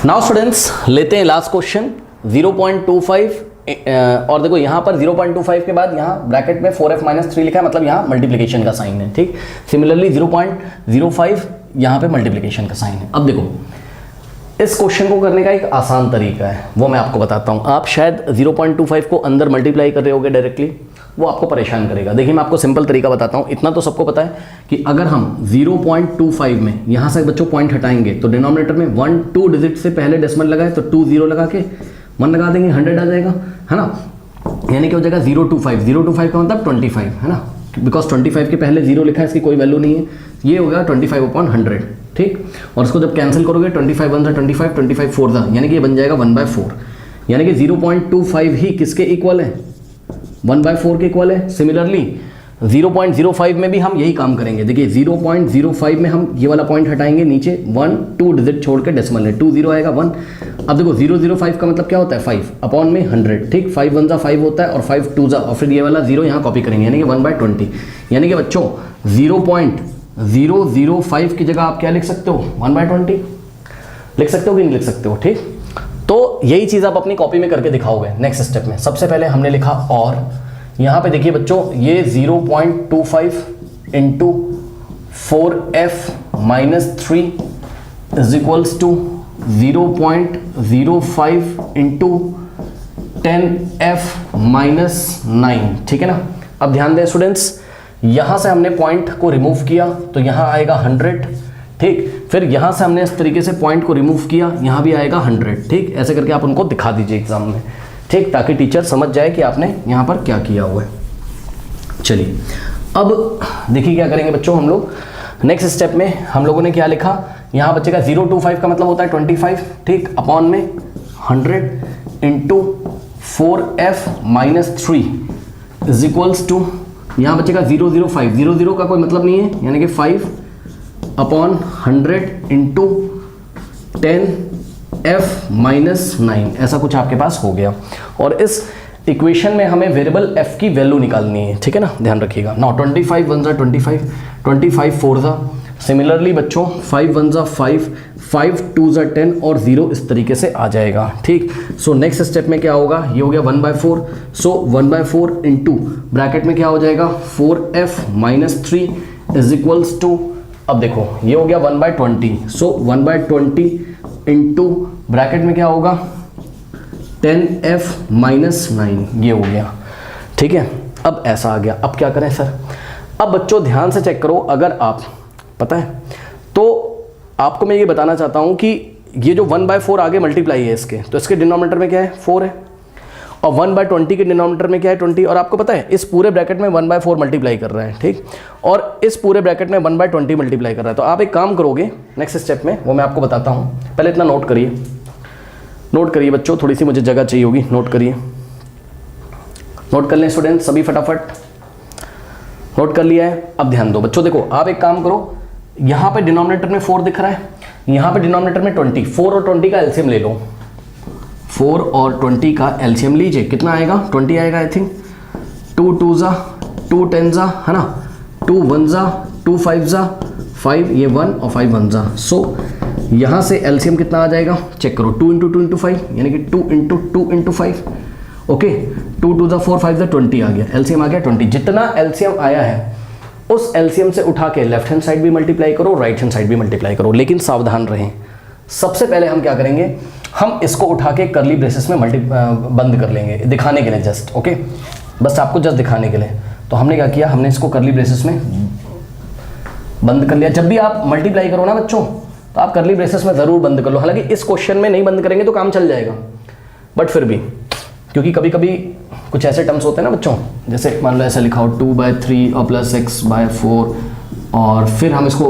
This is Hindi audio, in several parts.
नाउ स्टूडेंट्स लेते हैं लास्ट क्वेश्चन 0.25 और देखो यहाँ पर 0.25 के बाद यहाँ ब्रैकेट में 4f - 3 लिखा है, मतलब यहाँ मल्टीप्लिकेशन का साइन है। ठीक, सिमिलरली 0.05 यहाँ पे मल्टीप्लिकेशन का साइन है। अब देखो इस क्वेश्चन को करने का एक आसान तरीका है, वो मैं आपको बताता हूँ। आप शायद 0.25 को अंदर मल्टीप्लाई कर रहे होगे डायरेक्टली, वो आपको परेशान करेगा। देखिए मैं आपको सिंपल तरीका बताता हूँ। इतना तो सबको पता है कि अगर हम 0.25 में यहाँ से बच्चों पॉइंट हटाएंगे तो डिनोमिनेटर में 1 2 डिजिट से पहले डेसिमल लगाए तो 2 0 लगा के 1 लगा देंगे, 100 आ जाएगा, है ना। यानी कि हो जाएगा 025। 025 का मतलब 25, है ना, बिकॉज 25 के पहले 0 लिखा है, इसकी कोई वैल्यू नहीं है। ये हो गया 25/100। ठीक, और इसको जब कैंसिल करोगे 25 1 25, 25 4 यानी कि ये बन जाएगा 1/4। यानी कि 0.25 ही किसके इक्वल है, 1/4 के इक्वल है। सिमिलरली 0.05 में भी हम यही काम करेंगे। देखिए 0.05 में हम ये वाला पॉइंट हटाएंगे, नीचे 1 2 डिजिट छोड़ के डेसिमल है, 2 0 आएगा 1। अब देखो 005 का मतलब क्या होता है, 5/100। ठीक, 5 1 5 होता है और 5 2 और फिर ये वाला 0 यहाँ कॉपी करेंगे, यानी कि 1/20। यानी कि बच्चों 0.005 की जगह आप क्या लिख सकते हो, 1/20 लिख सकते हो कि नहीं लिख सकते हो। ठीक, तो यही चीज़ आप अपनी कॉपी में करके दिखाओगे नेक्स्ट स्टेप में। सबसे पहले हमने लिखा और यहाँ पे देखिए बच्चों ये 0.25 into 4f - 3 is equals to 0.05 into 10f - 9। ठीक है ना। अब ध्यान दें स्टूडेंट्स, यहाँ से हमने पॉइंट को रिमूव किया तो यहाँ आएगा 100। ठीक, फिर यहाँ से हमने इस तरीके से पॉइंट को रिमूव किया, यहाँ भी आएगा 100। ठीक, ऐसे करके आप उनको दिखा दीजिए एग्जाम में। ठीक, ताकि टीचर समझ जाए कि आपने यहाँ पर क्या किया हुआ है। चलिए अब देखिए क्या करेंगे बच्चों हम लोग। नेक्स्ट स्टेप में हम लोगों ने क्या लिखा, यहाँ बच्चे का 025 का मतलब होता है 25। ठीक, अपॉन में 100 into 4f - 3 is equals to, यहाँ बच्चे का 005। 00 का कोई मतलब नहीं है, यानी कि 5/100 इंटू 10f - 9 ऐसा कुछ आपके पास हो गया। और इस इक्वेशन में हमें वेरिएबल f की वैल्यू निकालनी है। ठीक है ना, ध्यान रखिएगा। नाउ 25 1 25, 25 4 सिमिलरली बच्चों 5 1 5, 5 2 10 और 0 इस तरीके से आ जाएगा। ठीक, सो नेक्स्ट स्टेप में क्या होगा, ये हो गया 1/4। सो 1/4 इंटू ब्रैकेट में क्या हो जाएगा 4f - 3 इज इक्वल्स टू, अब देखो ये हो गया 1/20। सो 1/20 इंटू ब्रैकेट में क्या होगा 10f - 9, ये हो गया। ठीक है, अब ऐसा आ गया। अब क्या करें सर, अब बच्चों ध्यान से चेक करो। अगर आप पता है तो आपको मैं ये बताना चाहता हूँ कि ये जो 1/4 आगे मल्टीप्लाई है इसके, तो इसके डिनोमिनेटर में क्या है 4 है, और 1/20 के डिनोमिनेटर में क्या है 20। और आपको पता है इस पूरे ब्रैकेट में 1/4 मल्टीप्लाई कर रहा है। ठीक, और इस पूरे ब्रैकेट में 1/20 मल्टीप्लाई कर रहा है। तो आप एक काम करोगे नेक्स्ट स्टेप में, वो मैं आपको बताता हूँ। पहले इतना नोट करिए, नोट करिए बच्चों, थोड़ी सी मुझे जगह चाहिए होगी, नोट करिए। नोट कर लें स्टूडेंट सभी फटाफट, नोट कर लिया है। अब ध्यान दो बच्चों, देखो आप एक काम करो, यहाँ पे डिनोमिनेटर में 4 दिख रहा है, यहाँ पे डिनोमिनेटर में 20। 4 और 20 का एलसीएम ले लो, 4 और 20 का एलसीएम लीजिए, कितना आएगा 20 आएगा आई थिंक। 2 2 2 10 है ना, 2 1 2 5 5, ये 1 और 5 1 सो यहाँ से एलसीएम कितना आ जाएगा चेक करो, 2 × 2 × 5 यानी कि 2 × 2 × 5। ओके, 2 2 4 5 20 आ गया, एलसीएम आ गया 20। जितना एलसीएम आया है उस एलसीएम से उठा के लेफ्ट हैंड साइड भी मल्टीप्लाई करो, राइट हैंड साइड भी मल्टीप्लाई करो। लेकिन सावधान रहें, सबसे पहले हम क्या करेंगे, हम इसको उठा के करली ब्रेसेस में बंद कर लेंगे, दिखाने के लिए जस्ट। ओके, बस आपको जस्ट दिखाने के लिए। तो हमने क्या किया, हमने इसको करली ब्रेसेस में बंद कर लिया। जब भी आप मल्टीप्लाई करो ना बच्चों, तो आप करली ब्रेसेस में ज़रूर बंद कर लो। हालांकि इस क्वेश्चन में नहीं बंद करेंगे तो काम चल जाएगा, बट फिर भी, क्योंकि कभी कभी कुछ ऐसे टर्म्स होते हैं ना बच्चों, जैसे मान लो ऐसा लिखा हो 2/3 और +6/4, और फिर हम इसको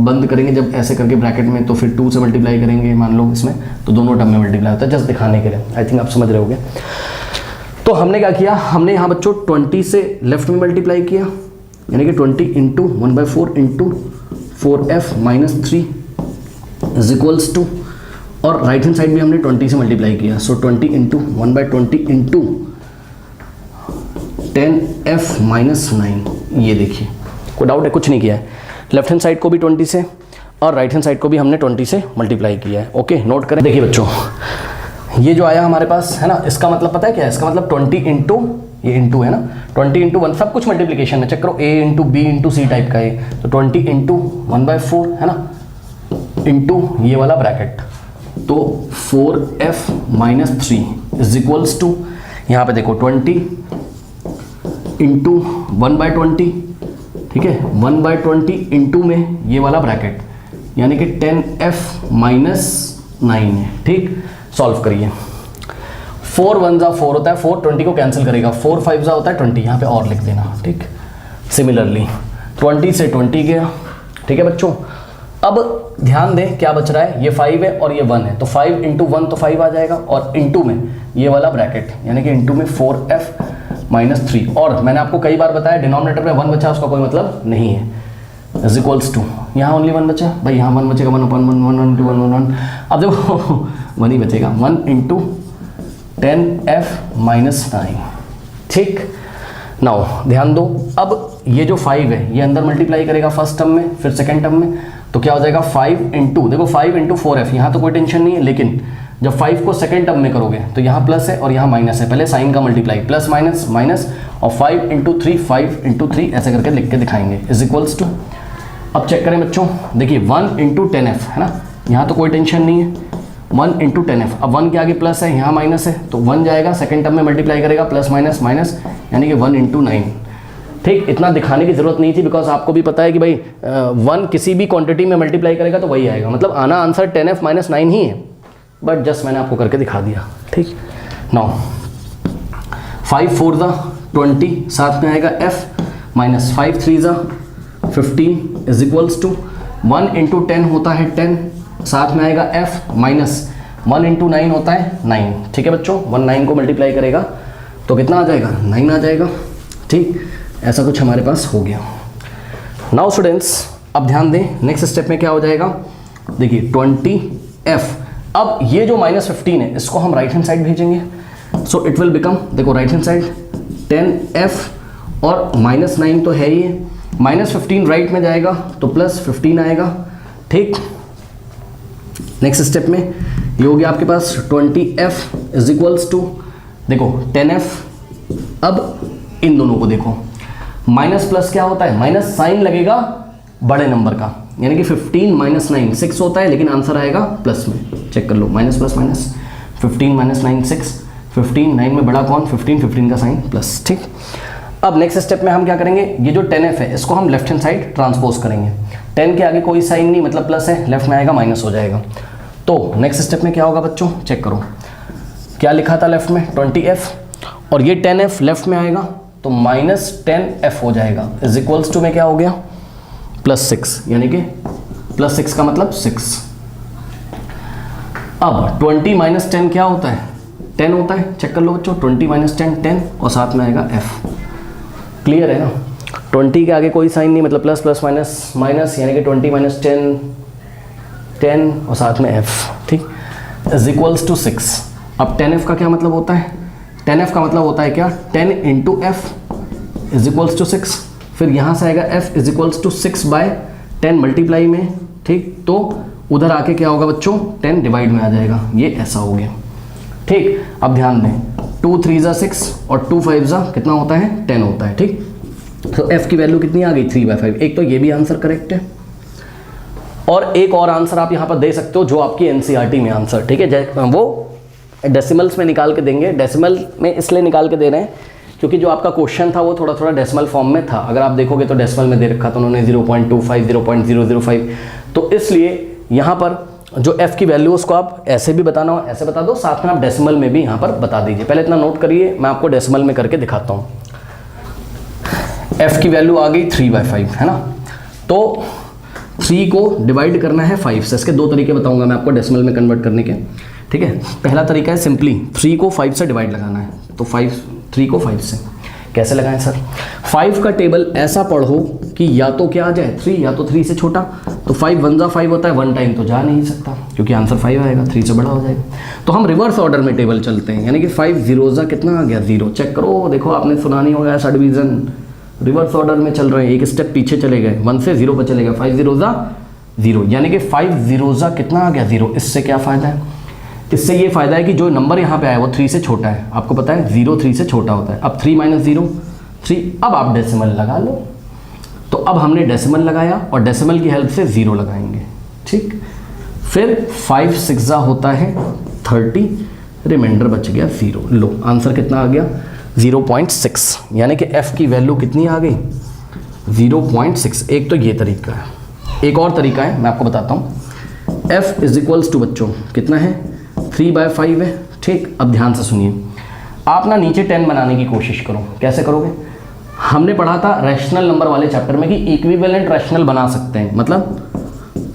बंद करेंगे जब ऐसे करके ब्रैकेट में, तो फिर 2 से मल्टीप्लाई करेंगे मान लो इसमें, तो दोनों टर्म में मल्टीप्लाई होता है, जस्ट दिखाने के लिए। आई थिंक आप समझ रहे होगे। तो हमने क्या किया, हमने यहाँ बच्चों 20 से लेफ्ट में मल्टीप्लाई किया, यानी कि 20 into 1/4 into 4f - 3 is equals to, और राइट हैंड साइड भी हमने 20 से मल्टीप्लाई किया। सो 20 इंटू 1/20 इंटू 10f - 9, ये देखिए, कोई डाउट है, कुछ नहीं किया है। लेफ्ट हैंड साइड को भी 20 से और राइट हैंड साइड को भी हमने 20 से मल्टीप्लाई किया है। ओके, नोट करें। देखिए बच्चों, ये जो आया हमारे पास है ना, इसका मतलब पता है क्या है? इसका मतलब 20 इंटू, ये इंटू है ना, 20 इंटू 1, सब कुछ मल्टीप्लिकेशन है। चेक करो, a into B into C type का है, तो 20 इंटू 1/4 है ना, इंटू ये वाला ब्रैकेट, तो 4f minus 3 is equals to, यहाँ पे देखो 20 इंटू 1/20, ठीक है, 1/20 इंटू में ये वाला ब्रैकेट, यानी कि 10f माइनस 9 है। ठीक, सॉल्व करिए। 4 1 जा 4 होता है, 4 20 को कैंसिल करेगा, 4 5 जा होता है 20, यहाँ पे और लिख देना। ठीक, सिमिलरली 20 से 20 गया। ठीक है बच्चों, अब ध्यान दें क्या बच रहा है, ये 5 है और ये 1 है, तो 5 इंटू 1 तो 5 आ जाएगा, और इंटू में ये वाला ब्रैकेट, यानी कि इंटू में 4f माइनस 3, और मैंने आपको कई बार बताया डिनोमिनेटर में 1 बचा, उसका कोई मतलब नहीं है, इज इक्वल्स टू, यहाँ ओनली 1 बचा भाई, यहाँ 1 बचेगा, 1/1 इंटू 1 अब देखो 1 ही बचेगा, 1 इंटू 10f माइनस 9। ठीक, नाउ ध्यान दो, अब ये जो 5 है ये अंदर मल्टीप्लाई करेगा फर्स्ट टर्म में, फिर सेकेंड टर्म में, तो क्या हो जाएगा 5 इंटू, देखो 5 इंटू 4f, यहाँ तो कोई टेंशन नहीं है, लेकिन जब 5 को सेकेंड टर्म में करोगे तो यहाँ प्लस है और यहाँ माइनस है, पहले साइन का मल्टीप्लाई, प्लस माइनस माइनस, और 5 इंटू 3 5 इंटू 3 ऐसे करके लिख के दिखाएंगे, इज इक्वल्स टू। अब चेक करें बच्चों, देखिए 1 इंटू 10f है ना, यहाँ तो कोई टेंशन नहीं है, 1 इंटू 10f, अब 1 के आगे प्लस है, यहाँ माइनस है, तो 1 जाएगा, सेकेंड टर्म में मल्टीप्लाई करेगा, प्लस माइनस माइनस, यानी कि 1 इंटू 9। ठीक, इतना दिखाने की जरूरत नहीं थी, बिकॉज आपको भी पता है कि भाई 1 किसी भी क्वांटिटी में मल्टीप्लाई करेगा तो वही आएगा, मतलब आना आंसर 10f माइनस 9 ही है, बट जस्ट मैंने आपको करके दिखा दिया। ठीक, नाउ 5 4 ज़ा 20, साथ में आएगा f माइनस 5 3 ज़ा 15 इज इक्वल्स टू 1 इंटू 10 होता है 10, साथ में आएगा f माइनस 1 इंटू 9 होता है 9। ठीक है बच्चों, 1 9 को मल्टीप्लाई करेगा तो कितना आ जाएगा, 9 आ जाएगा। ठीक, ऐसा कुछ हमारे पास हो गया। नाउ स्टूडेंट्स, अब ध्यान दें नेक्स्ट स्टेप में क्या हो जाएगा, देखिए 20f, अब ये जो माइनस 15 है इसको हम राइट हैंड साइड भेजेंगे, सो इट विल बिकम, देखो राइट हैंड साइड 10f और माइनस 9 तो है ही, माइनस 15 राइट में जाएगा तो प्लस 15 आएगा। ठीक, नेक्स्ट स्टेप में ये हो गया आपके पास 20f इज इक्वल्स टू, देखो 10f, अब इन दोनों को देखो, माइनस प्लस क्या होता है, माइनस साइन लगेगा बड़े नंबर का, यानी कि 15 माइनस 9 6 होता है, लेकिन आंसर आएगा प्लस में, चेक कर लो, माइनस प्लस माइनस, 15 माइनस 9 6, 15 9 में बड़ा कौन, 15 का साइन प्लस। ठीक, अब नेक्स्ट स्टेप में हम क्या करेंगे, ये जो 10f है इसको हम लेफ्ट हैंड साइड ट्रांसपोज करेंगे, 10 के आगे कोई साइन नहीं, मतलब प्लस है, लेफ्ट में आएगा माइनस हो जाएगा। तो नेक्स्ट स्टेप में क्या होगा बच्चों, चेक करो, क्या लिखा था लेफ्ट में 20f, और ये 10f लेफ्ट में आएगा तो माइनस 10f हो जाएगा, इज इक्वल्स टू में क्या हो गया प्लस 6, यानी कि प्लस 6 का मतलब 6। अब 20 माइनस 10 क्या होता है, 10 होता है, चेक कर लो बच्चों, 20 माइनस 10 10, और साथ में आएगा f। क्लियर है ना, 20 के आगे कोई साइन नहीं, मतलब प्लस प्लस माइनस माइनस, यानी कि 20 माइनस 10 10 और साथ में f। ठीक, इज इक्वल्स टू 6। अब 10f का क्या मतलब होता है, 10f का मतलब होता है क्या, 10 into F is equals to 6, फिर यहाँ से आएगा f is equals to 6/10 multiply में। ठीक, तो उधर आके क्या होगा बच्चों, 10 डिवाइड में आ जाएगा, ये ऐसा हो गया। ठीक, अब ध्यान दें, 2 3 ज़ा 6 और 2 5 ज़ा कितना होता है 10 होता है। ठीक, तो f की वैल्यू कितनी आ गई 3/5। एक तो ये भी आंसर करेक्ट है, और एक और आंसर आप यहाँ पर दे सकते हो जो आपकी एनसीईआरटी में आंसर, ठीक है, वो डेसिमल्स में निकाल के देंगे। डेसिमल में इसलिए निकाल के दे रहे हैं क्योंकि जो आपका क्वेश्चन था वो थोड़ा थोड़ा डेसिमल फॉर्म में था, अगर आप देखोगे तो डेसिमल में दे रखा था उन्होंने 0.25 0.005, तो इसलिए यहाँ पर जो f की वैल्यू उसको आप ऐसे भी बताना हो ऐसे बता दो, साथ में आप डेसिमल में भी यहाँ पर बता दीजिए। पहले इतना नोट करिए, मैं आपको डेसिमल में करके दिखाता हूँ। f की वैल्यू आ गई 3/5 है ना, तो 3 को डिवाइड करना है 5 से। इसके दो तरीके बताऊंगा मैं आपको डेसिमल में कन्वर्ट करने के, ठीक है। पहला तरीका है सिंपली 3 को 5 से डिवाइड लगाना है, तो 3 को 5 से कैसे लगाएं सर, 5 का टेबल ऐसा पढ़ो कि या तो क्या आ जाए 3 या तो 3 से छोटा, तो 5 1 जा 5 होता है, 1 टाइम तो जा नहीं सकता क्योंकि आंसर 5 आएगा, 3 से बड़ा हो जाएगा। तो हम रिवर्स ऑर्डर में टेबल चलते हैं, यानी कि 5 0 जा कितना आ गया 0, चेक करो, देखो आपने सुना नहीं होगा ऐसा डिवीजन, रिवर्स ऑर्डर में चल रहे हैं, एक स्टेप पीछे चले गए, 1 से 0 पर चले गए, 5 0 जा 0, यानी कि 5 ज़ीरोज़ा कितना आ गया 0। इससे क्या फ़ायदा है, इससे ये फ़ायदा है कि जो नंबर यहाँ पे आया वो 3 से छोटा है, आपको पता है 0 3 से छोटा होता है। अब 3 - 0 3, अब आप डेसिमल लगा लो। तो अब हमने डेसिमल लगाया और डेसिमल की हेल्प से 0 लगाएंगे, ठीक। फिर 5 6 होता है 30, रिमाइंडर बच गया 0। लो आंसर कितना आ गया 0.6, यानी कि f की वैल्यू कितनी आ गई 0.6। एक तो ये तरीका है, एक और तरीका है मैं आपको बताता हूँ। f इज इक्वल्स टू बच्चों कितना है 3/5 है, ठीक। अब ध्यान से सुनिए, आप ना नीचे 10 बनाने की कोशिश करो। कैसे करोगे, हमने पढ़ा था रैशनल नंबर वाले चैप्टर में कि इक्विवेलेंट रैशनल बना सकते हैं। मतलब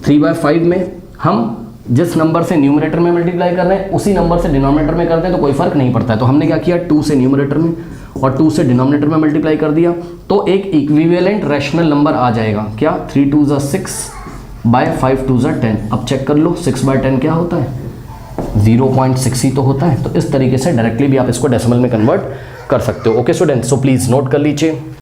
3/5 में हम जिस नंबर से न्यूमरेटर में मल्टीप्लाई कर रहे हैं उसी नंबर से डिनोमिनेटर में करते हैं तो कोई फर्क नहीं पड़ता है। तो हमने क्या किया, 2 से न्यूमरेटर में और 2 से डिनोमिनेटर में मल्टीप्लाई कर दिया, तो एक इक्विवेलेंट रैशनल नंबर आ जाएगा। क्या 3 2 6 5 2 10। अब चेक कर लो 6/10 क्या होता है 0.6 ही तो होता है। तो इस तरीके से डायरेक्टली भी आप इसको डेसिमल में कन्वर्ट कर सकते हो। Okay student, so please note कर लीजिए।